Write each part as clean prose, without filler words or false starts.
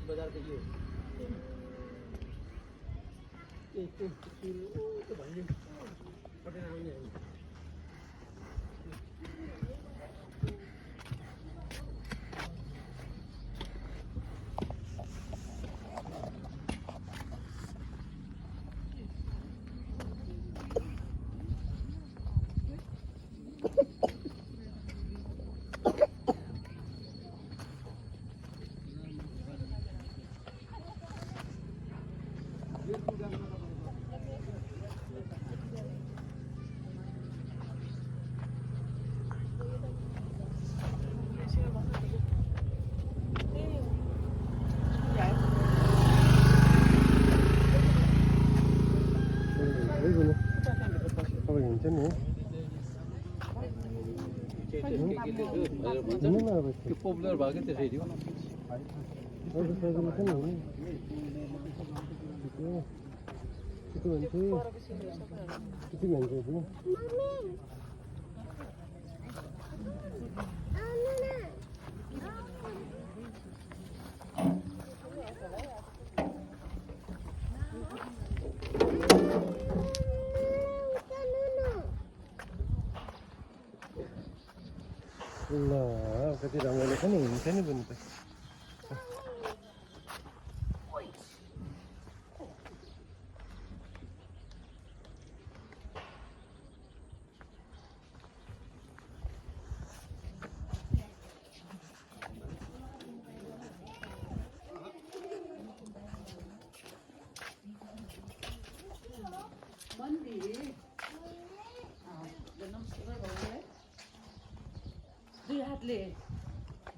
बाजार पे ये तो भन्ने पटेन आउने हैन पपुलर भएको त्यसरी हो Lah, kati rangailah kan ini kan bentuk.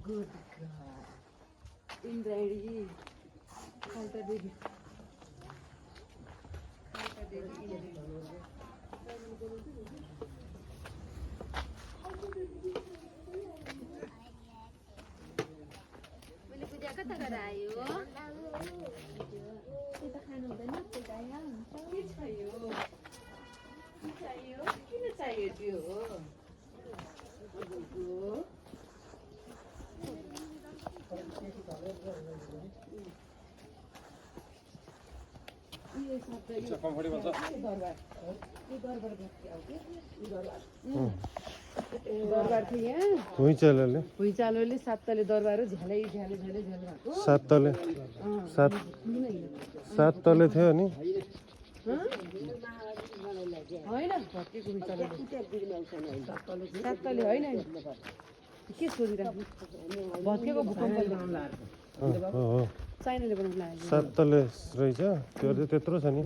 Good God. Indrayani. Kalta Devi. Kalta Devi. मैले पूजा कता गरायो त्यता खानु हुँदैन त्यता यहाँ हुन्छ के चाहियो किन चाहियो त्यो दरबार थियो यहाँ भुइँचालोले सात तले दरबार झ्यालै झ्यालै झ्यालै झ्यालै भएको सात तले थियो नि होइन भत्केको भुइँचालो सात तले होइन के सोधिराख्नु भत्केको भूकम्पले चाइनाले बनाउनु लाग्यो सात तले रहेछ त्यो चाहिँ त्यत्रो छ नि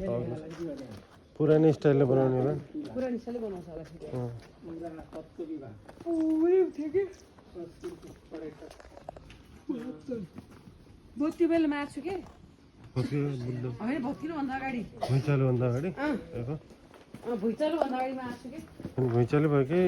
पुरानो स्टाइलले बनाउने होला पुरानो स्टाइलले बनाउँछ होला त्यो बेलामा आएको छु के होइन भत्किनुभन्दा अगाडि भुइँचालोभन्दा अगाडि भुइँचालोभन्दा अगाडिमा आएको छु कि भुइँचालो भयो कि